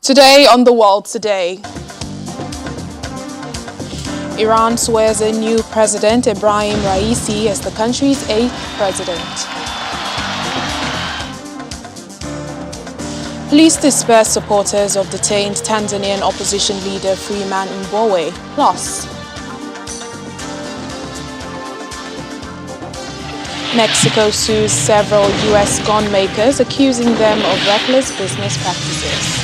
Today on The World Today, Iran swears a new president, Ibrahim Raisi, as the country's 8th president. Police disperse supporters of detained Tanzanian opposition leader Freeman Mbowe. Plus, Mexico sues several U.S. gun makers, accusing them of reckless business practices.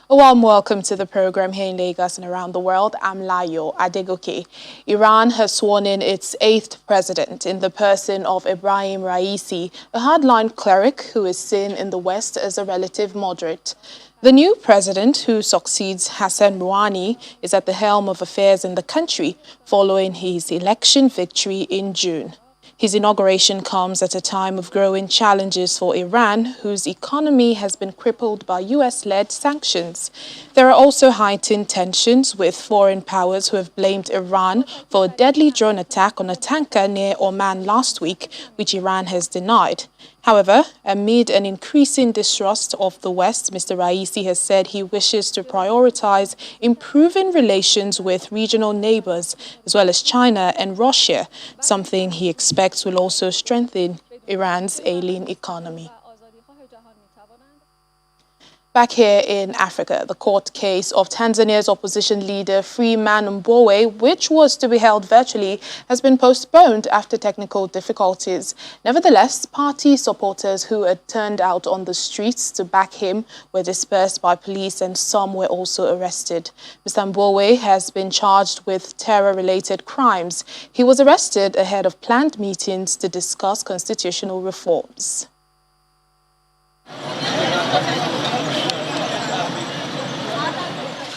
A warm welcome to the program here in Lagos and around the world. I'm Layo Adegoke. Iran has sworn in its 8th president in the person of Ibrahim Raisi, a hardline cleric who is seen in the West as a relative moderate. The new president, who succeeds Hassan Rouhani, is at the helm of affairs in the country following his election victory in June. His inauguration comes at a time of growing challenges for Iran, whose economy has been crippled by US-led sanctions. There are also heightened tensions with foreign powers who have blamed Iran for a deadly drone attack on a tanker near Oman last week, which Iran has denied. However, amid an increasing distrust of the West, Mr. Raisi has said he wishes to prioritize improving relations with regional neighbors, as well as China and Russia, something he expects will also strengthen Iran's ailing economy. Back here in Africa, the court case of Tanzania's opposition leader Freeman Mbowe, which was to be held virtually, has been postponed after technical difficulties. Nevertheless, party supporters who had turned out on the streets to back him were dispersed by police and some were also arrested. Mr. Mbowe has been charged with terror-related crimes. He was arrested ahead of planned meetings to discuss constitutional reforms.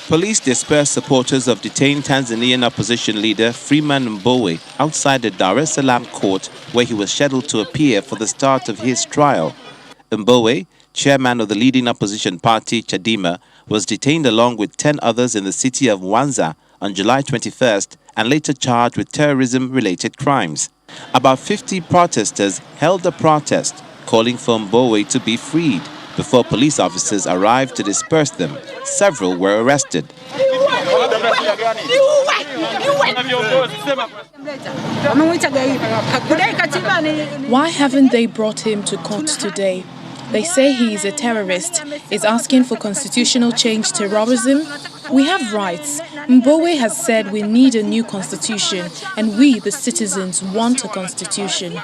Police dispersed supporters of detained Tanzanian opposition leader Freeman Mbowe outside the Dar es Salaam court where he was scheduled to appear for the start of his trial. Mbowe, chairman of the leading opposition party Chadema, was detained along with 10 others in the city of Mwanza on July 21st and later charged with terrorism-related crimes. About 50 protesters held a protest calling for Mbowe to be freed. Before police officers arrived to disperse them, several were arrested. Why haven't they brought him to court today? They say he is a terrorist, is asking for constitutional change, terrorism. We have rights. Mbowe has said we need a new constitution, and we, the citizens, want a constitution.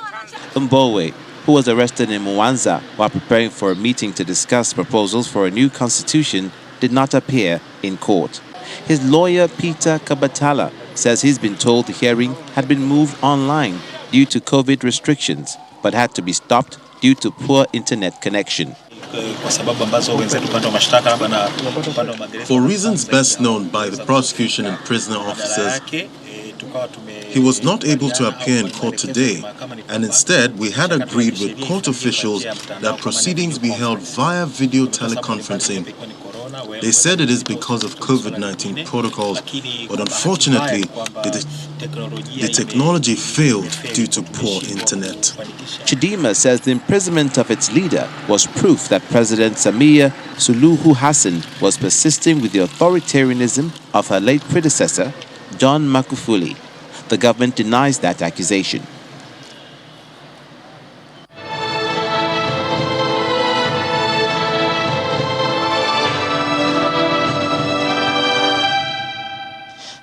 Mbowe, who was arrested in Mwanza while preparing for a meeting to discuss proposals for a new constitution, did not appear in court. His lawyer, Peter Kabatala, says he's been told the hearing had been moved online due to COVID restrictions, but had to be stopped due to poor internet connection. For reasons best known by the prosecution and prisoner officers, he was not able to appear in court today, and instead we had agreed with court officials that proceedings be held via video teleconferencing. They said it is because of COVID-19 protocols, but unfortunately the technology failed due to poor internet. Chadema says the imprisonment of its leader was proof that President Samia Suluhu Hassan was persisting with the authoritarianism of her late predecessor, John Magufuli. The government denies that accusation.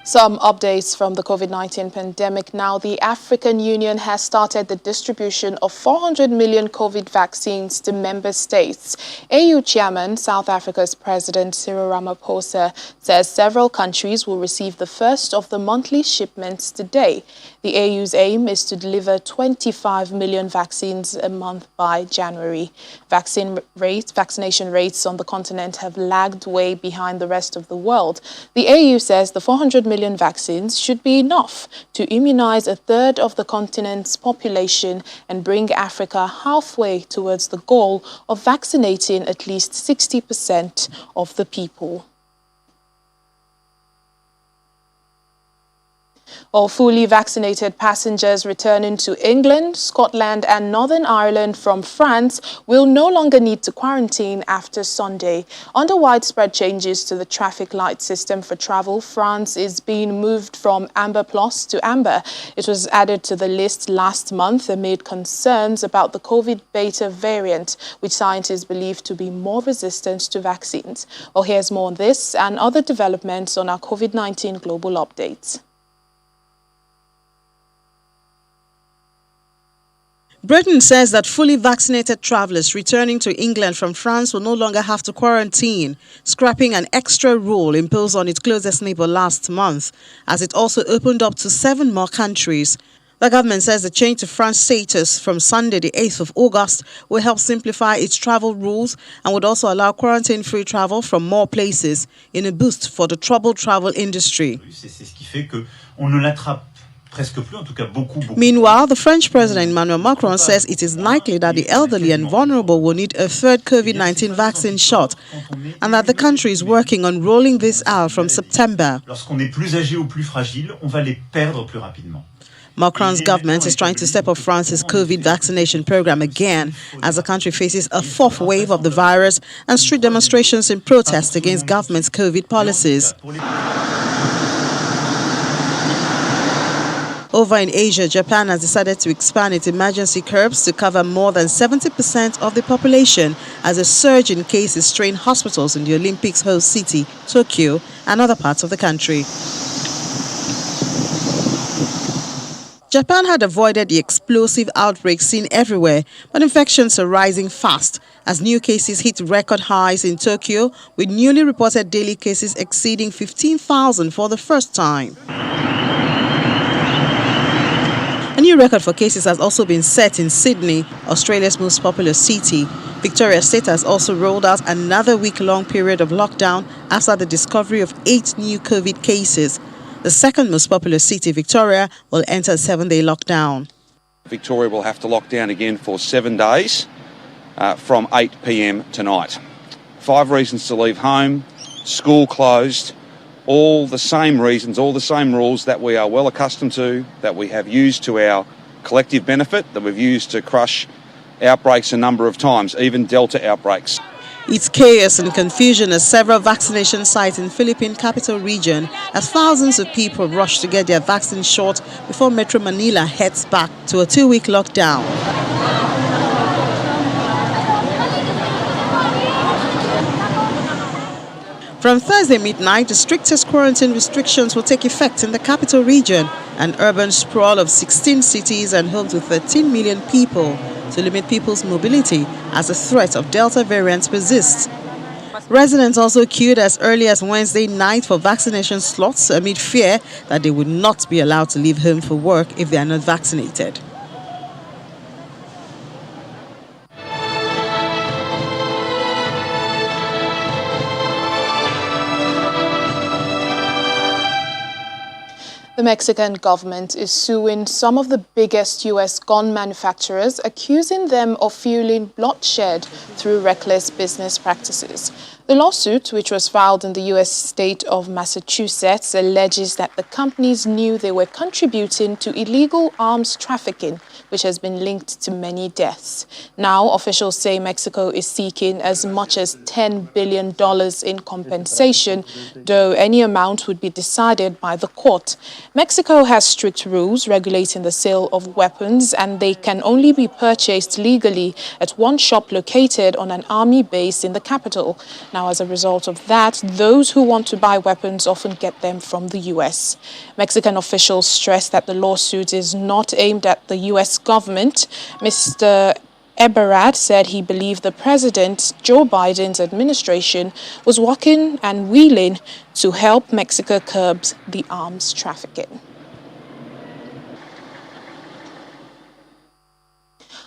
Some updates from the COVID-19 pandemic now. The African Union has started the distribution of 400 million COVID vaccines to member states. AU Chairman, South Africa's President Cyril Ramaphosa, says several countries will receive the first of the monthly shipments today. The AU's aim is to deliver 25 million vaccines a month by January. Vaccination rates on the continent have lagged way behind the rest of the world. The AU says the 400 million vaccines should be enough to immunize a third of the continent's population and bring Africa halfway towards the goal of vaccinating at least 60% of the people. All fully vaccinated passengers returning to England, Scotland and Northern Ireland from France will no longer need to quarantine after Sunday. Under widespread changes to the traffic light system for travel, France is being moved from Amber Plus to Amber. It was added to the list last month amid concerns about the COVID beta variant, which scientists believe to be more resistant to vaccines. Well, here's more on this and other developments on our COVID-19 global updates. Britain says that fully vaccinated travellers returning to England from France will no longer have to quarantine, scrapping an extra rule imposed on its closest neighbour last month, as it also opened up to 7 more countries. The government says the change to France status from Sunday, the 8th of August, will help simplify its travel rules and would also allow quarantine-free travel from more places in a boost for the troubled travel industry. Meanwhile, the French President Emmanuel Macron says it is likely that the elderly and vulnerable will need a third COVID-19 vaccine shot and that the country is working on rolling this out from September. Macron's government is trying to step up France's COVID vaccination program again as the country faces a 4th wave of the virus and street demonstrations in protest against government's COVID policies. Over in Asia, Japan has decided to expand its emergency curbs to cover more than 70% of the population as a surge in cases strain hospitals in the Olympics host city, Tokyo, and other parts of the country. Japan had avoided the explosive outbreaks seen everywhere, but infections are rising fast as new cases hit record highs in Tokyo, with newly reported daily cases exceeding 15,000 for the first time. A new record for cases has also been set in Sydney, Australia's most popular city. Victoria State has also rolled out another week-long period of lockdown after the discovery of 8 new COVID cases. The second most popular city, Victoria, will enter a 7-day lockdown. Victoria will have to lock down again for 7 days from 8 p.m. tonight. 5 reasons to leave home, school closed, all the same reasons, all the same rules that we are well accustomed to, that we have used to our collective benefit, that we've used to crush outbreaks a number of times, even Delta outbreaks. It's chaos and confusion at several vaccination sites in Philippine capital region as thousands of people rush to get their vaccine shot before Metro Manila heads back to a 2-week lockdown. From Thursday midnight, the strictest quarantine restrictions will take effect in the capital region, an urban sprawl of 16 cities and home to 13 million people, to limit people's mobility as the threat of Delta variants persists. Residents also queued as early as Wednesday night for vaccination slots amid fear that they would not be allowed to leave home for work if they are not vaccinated. The Mexican government is suing some of the biggest U.S. gun manufacturers, accusing them of fueling bloodshed through reckless business practices. The lawsuit, which was filed in the U.S. state of Massachusetts, alleges that the companies knew they were contributing to illegal arms trafficking, which has been linked to many deaths. Now, officials say Mexico is seeking as much as $10 billion in compensation, though any amount would be decided by the court. Mexico has strict rules regulating the sale of weapons, and they can only be purchased legally at one shop located on an army base in the capital. Now, as a result of that, those who want to buy weapons often get them from the U.S. Mexican officials stress that the lawsuit is not aimed at the U.S. government. Mr. Baird said he believed the President Joe Biden's administration was working and willing to help Mexico curb the arms trafficking.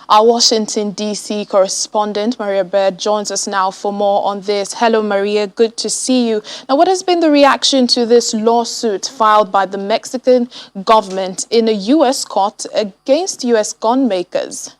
Our Washington, D.C. correspondent, Maria Baird, joins us now for more on this. Hello, Maria. Good to see you. Now, what has been the reaction to this lawsuit filed by the Mexican government in a U.S. court against U.S. gun makers?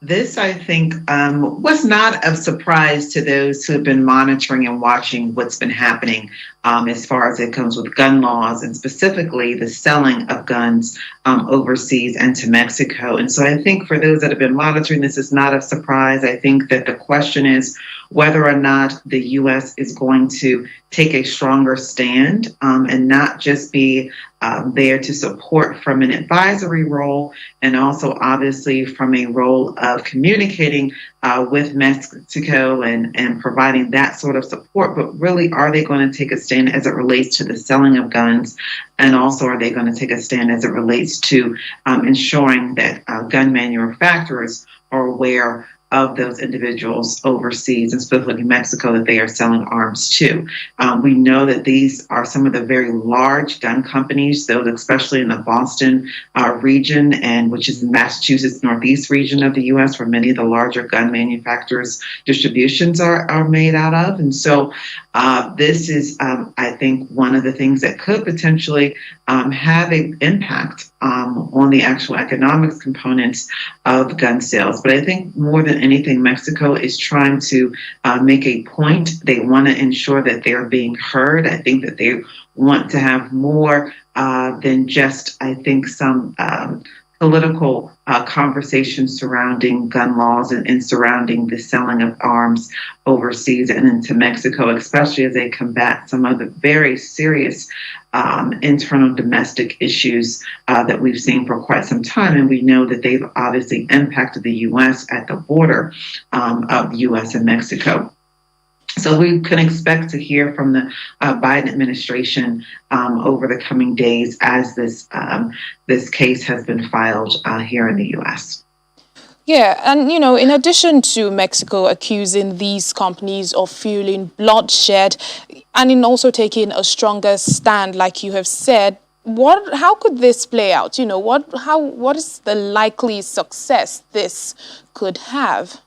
This, I think, was not of surprise to those who have been monitoring and watching what's been happening as far as it comes with gun laws and specifically the selling of guns overseas and to Mexico. And so I think for those that have been monitoring, this is not a surprise. I think that the question is whether or not the U.S. is going to take a stronger stand and not just be there to support from an advisory role and also obviously from a role of communicating with Mexico and providing that sort of support. But really, are they going to take a stand as it relates to the selling of guns? And also, are they going to take a stand as it relates to ensuring that gun manufacturers are aware of those individuals overseas, and specifically Mexico, that they are selling arms to? We know that these are some of the very large gun companies, those especially in the Boston region, and which is the Massachusetts Northeast region of the U.S., where many of the larger gun manufacturers' distributions are made out of. And so this is, I think, one of the things that could potentially have an impact on the actual economics components of gun sales. But I think more than anything, Mexico is trying to make a point. They want to ensure that they're being heard. I think that they want to have more than just, I think, some political conversations surrounding gun laws and surrounding the selling of arms overseas and into Mexico, especially as they combat some of the very serious internal domestic issues that we've seen for quite some time. And we know that they've obviously impacted the U.S. at the border of the U.S. and Mexico. So we can expect to hear from the Biden administration over the coming days as this case has been filed here in the U.S. Yeah, and in addition to Mexico accusing these companies of fueling bloodshed and in also taking a stronger stand, like you have said, how could this play out? What is the likely success this could have?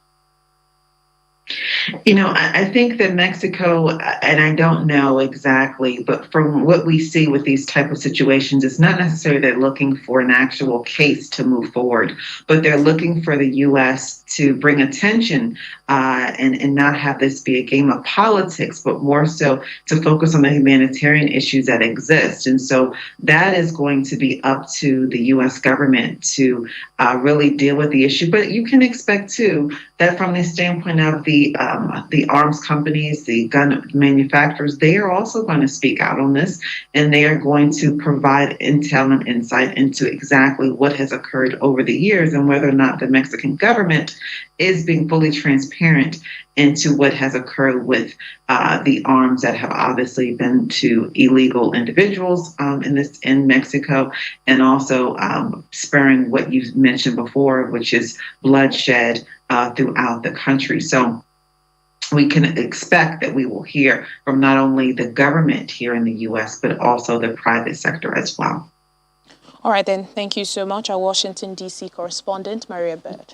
I think that Mexico, and I don't know exactly, but from what we see with these type of situations, it's not necessarily they're looking for an actual case to move forward, but they're looking for the U.S. to bring attention and not have this be a game of politics, but more so to focus on the humanitarian issues that exist. And so that is going to be up to the U.S. government to really deal with the issue. But you can expect, too, that from the standpoint of the arms companies, the gun manufacturers, they are also going to speak out on this, and they are going to provide intel and insight into exactly what has occurred over the years and whether or not the Mexican government is being fully transparent into what has occurred with the arms that have obviously been to illegal individuals in Mexico, and also spurring what you mentioned before, which is bloodshed throughout the country. So we can expect that we will hear from not only the government here in the U.S., but also the private sector as well. All right, then. Thank you so much, our Washington, D.C. correspondent, Maria Baird.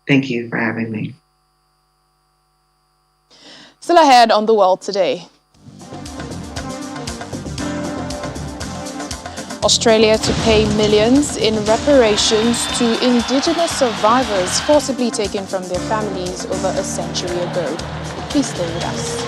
Thank you for having me. Still ahead on The World Today. Australia to pay millions in reparations to indigenous survivors forcibly taken from their families over a century ago. Please stay with us.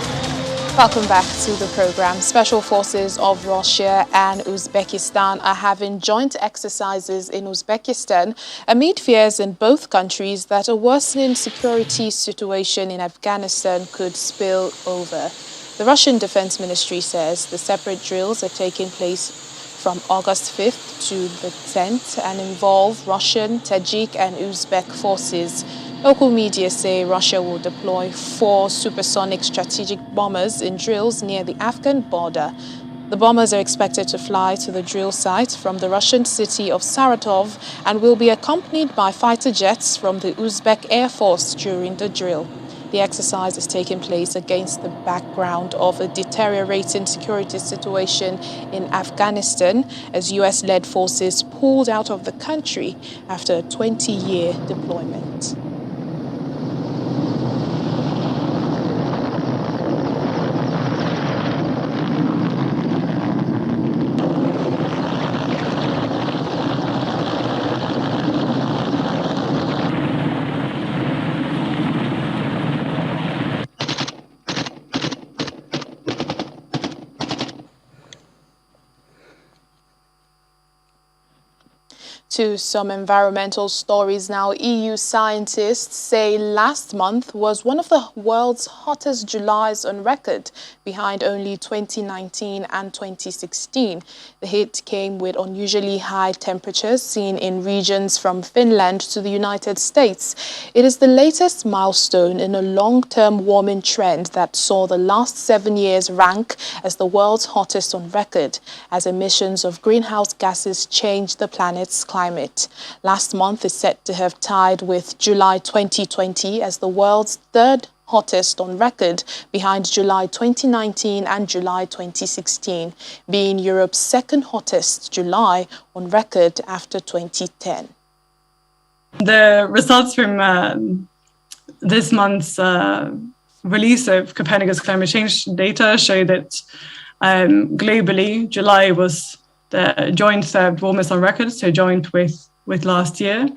Welcome back to the program. Special forces of Russia and Uzbekistan are having joint exercises in Uzbekistan amid fears in both countries that a worsening security situation in Afghanistan could spill over. The Russian Defense Ministry says the separate drills are taking place from August 5th to the 10th and involve Russian, Tajik and Uzbek forces. Local media say Russia will deploy 4 supersonic strategic bombers in drills near the Afghan border. The bombers are expected to fly to the drill site from the Russian city of Saratov and will be accompanied by fighter jets from the Uzbek Air Force during the drill. The exercise is taking place against the background of a deteriorating security situation in Afghanistan as US-led forces pulled out of the country after a 20-year deployment. To some environmental stories now, EU scientists say last month was one of the world's hottest Julys on record, behind only 2019 and 2016. The hit came with unusually high temperatures seen in regions from Finland to the United States. It is the latest milestone in a long-term warming trend that saw the last 7 years rank as the world's hottest on record, as emissions of greenhouse gases change the planet's climate. Last month is set to have tied with July 2020 as the world's third hottest on record, behind July 2019 and July 2016, being Europe's second hottest July on record after 2010. The results from this month's release of Copernicus climate change data show that globally, July was the joint third warmest on record, so joint with last year.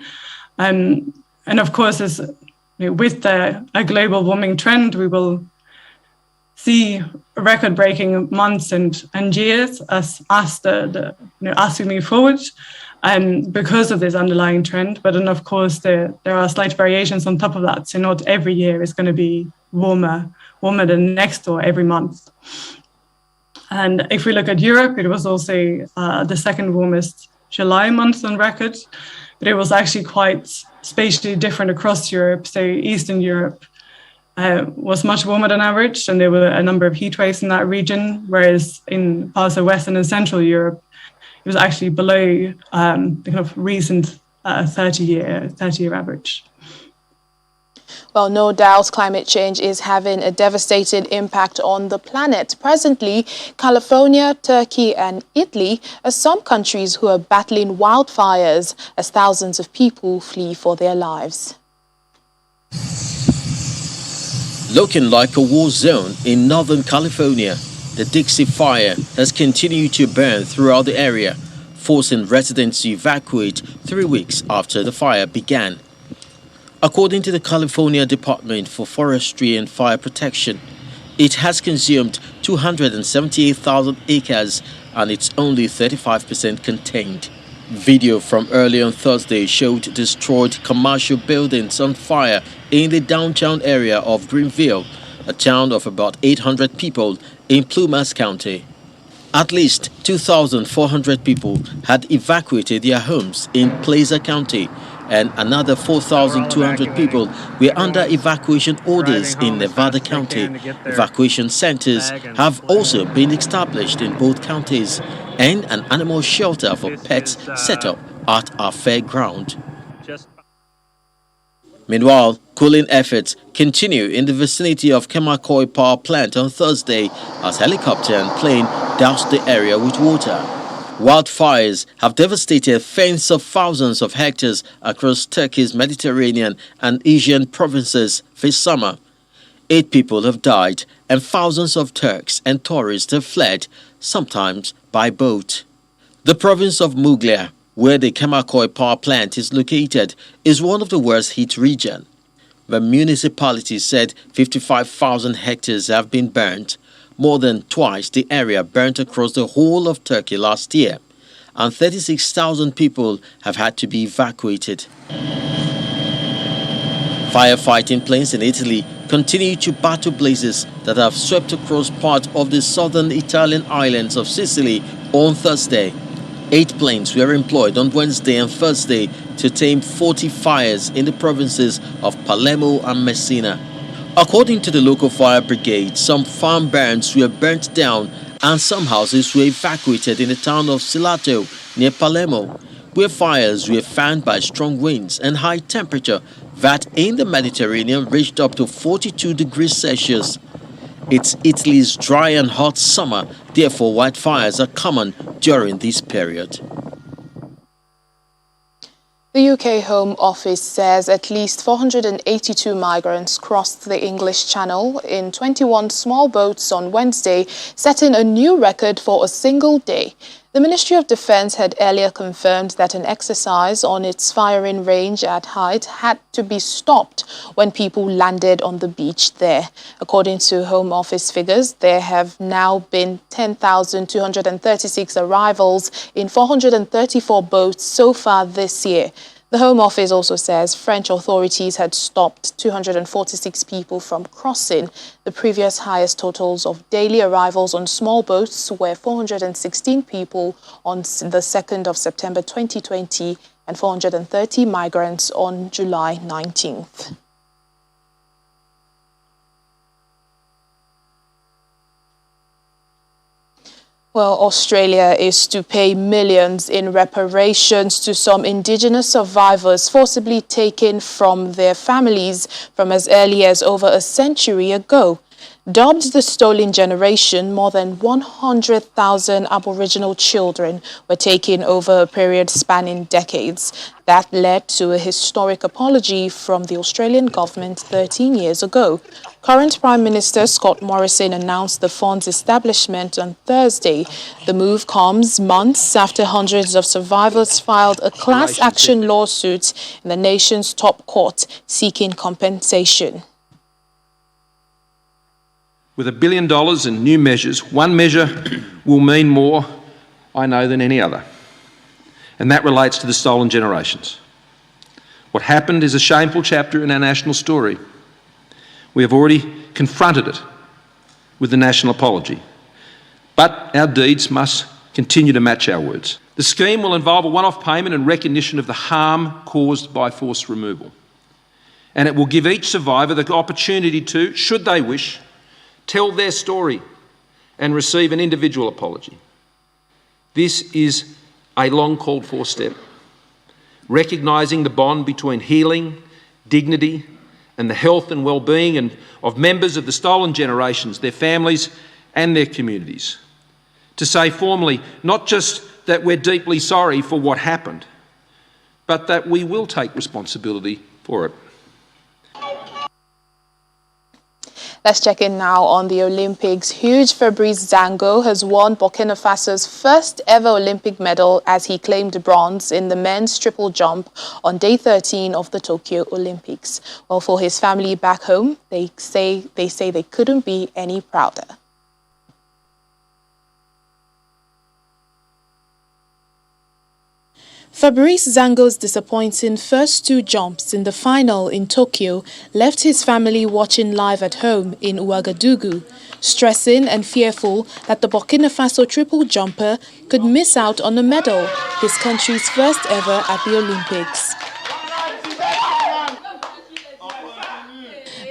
And of course, as with a global warming trend, we will see record-breaking months and years as we move forward, because of this underlying trend. But then, of course, there are slight variations on top of that. So not every year is going to be warmer than next or every month. And if we look at Europe, it was also the second warmest July month on record, but it was actually quite spatially different across Europe. So Eastern Europe was much warmer than average, and there were a number of heat waves in that region, whereas in parts of Western and Central Europe, it was actually below the kind of recent 30-year average. Well, no doubt climate change is having a devastating impact on the planet. Presently, California, Turkey and Italy are some countries who are battling wildfires as thousands of people flee for their lives. Looking like a war zone in Northern California, the Dixie Fire has continued to burn throughout the area, forcing residents to evacuate 3 weeks after the fire began. According to the California Department for Forestry and Fire Protection, it has consumed 278,000 acres and it's only 35% contained. Video from early on Thursday showed destroyed commercial buildings on fire in the downtown area of Greenville, a town of about 800 people in Plumas County. At least 2,400 people had evacuated their homes in Placer County, and another 4,200 people were under evacuation orders in Nevada County. Evacuation centers have also been established in both counties, and an animal shelter for pets set up at our fairground. Meanwhile, cooling efforts continue in the vicinity of Kemakoi Power Plant on Thursday as helicopter and plane doused the area with water. Wildfires have devastated tens of thousands of hectares across Turkey's Mediterranean and Asian provinces this summer. 8 people have died and thousands of Turks and tourists have fled, sometimes by boat. The province of Muglia, where the Kemakoi power plant is located, is one of the worst hit regions. The municipality said 55,000 hectares have been burnt, more than twice the area burnt across the whole of Turkey last year, and 36,000 people have had to be evacuated. Firefighting planes in Italy continue to battle blazes that have swept across part of the southern Italian islands of Sicily on Thursday. 8 planes were employed on Wednesday and Thursday to tame 40 fires in the provinces of Palermo and Messina. According to the local fire brigade, some farm barns were burnt down and some houses were evacuated in the town of Silato near Palermo, where fires were fanned by strong winds and high temperature that in the Mediterranean reached up to 42 degrees Celsius. It's Italy's dry and hot summer, therefore wildfires are common during this period. The UK Home Office says at least 482 migrants crossed the English Channel in 21 small boats on Wednesday, setting a new record for a single day. The Ministry of Defense had earlier confirmed that an exercise on its firing range at Hyde had to be stopped when people landed on the beach there. According to Home Office figures, there have now been 10,236 arrivals in 434 boats so far this year. The Home Office also says French authorities had stopped 246 people from crossing. The previous highest totals of daily arrivals on small boats were 416 people on the 2nd of September 2020 and 430 migrants on July 19th. Well, Australia is to pay millions in reparations to some indigenous survivors forcibly taken from their families from as early as over a century ago. Dubbed the Stolen Generation, more than 100,000 Aboriginal children were taken over a period spanning decades. That led to a historic apology from the Australian government 13 years ago. Current Prime Minister Scott Morrison announced the fund's establishment on Thursday. The move comes months after hundreds of survivors filed a class action lawsuit in the nation's top court seeking compensation. With $1 billion in new measures, one measure will mean more, I know, than any other. And that relates to the stolen generations. What happened is a shameful chapter in our national story. We have already confronted it with the national apology. But our deeds must continue to match our words. The scheme will involve a one-off payment and recognition of the harm caused by forced removal. And it will give each survivor the opportunity to, should they wish, tell their story and receive an individual apology. This is a long called for step, recognising the bond between healing, dignity and the health and well-being of members of the stolen generations, their families and their communities. To say formally, not just that we're deeply sorry for what happened, but that we will take responsibility for it. Let's check in now on the Olympics. Huge Fabrice Zango has won Burkina Faso's first ever Olympic medal as he claimed bronze in the men's triple jump on day 13 of the Tokyo Olympics. Well, for his family back home, they say they couldn't be any prouder. Fabrice Zango's disappointing first two jumps in the final in Tokyo left his family watching live at home in Ouagadougou, stressing and fearful that the Burkina Faso triple jumper could miss out on a medal, his country's first ever at the Olympics.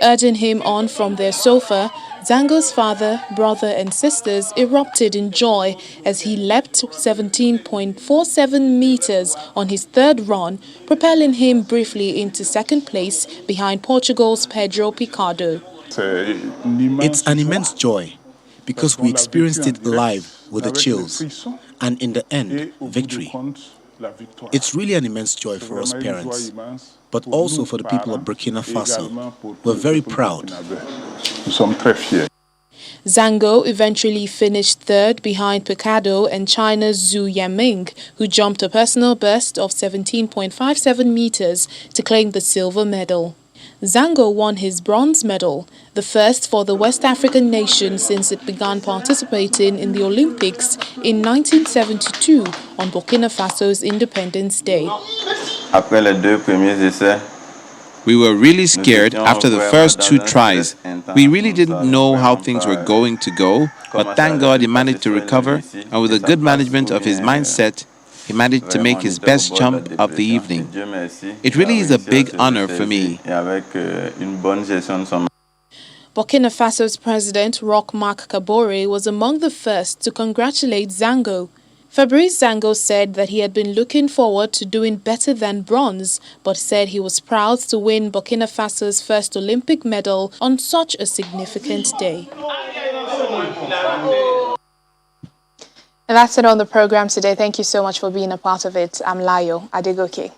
Urging him on from their sofa, Zango's father, brother and sisters erupted in joy as he leapt 17.47 meters on his third run, propelling him briefly into second place behind Portugal's Pedro Picado. It's an immense joy because we experienced it live with the chills and in the end, victory. It's really an immense joy for us parents, but also for the people of Burkina Faso. We're very proud. Zango eventually finished third behind Picado and China's Zhu Yaming, who jumped a personal best of 17.57 meters to claim the silver medal. Zango won his bronze medal, the first for the West African nation since it began participating in the Olympics in 1972 on Burkina Faso's Independence Day. We were really scared after the first two tries. We really didn't know how things were going to go, but thank God he managed to recover, and with a good management of his mindset, he managed to make his best jump of the evening. It really is a big honor for me. Burkina Faso's President Roch Marc Kabore was among the first to congratulate Zango. Fabrice Zango said that he had been looking forward to doing better than bronze, but said he was proud to win Burkina Faso's first Olympic medal on such a significant day. And that's it on the program today. Thank you so much for being a part of it. I'm Layo Adegoke.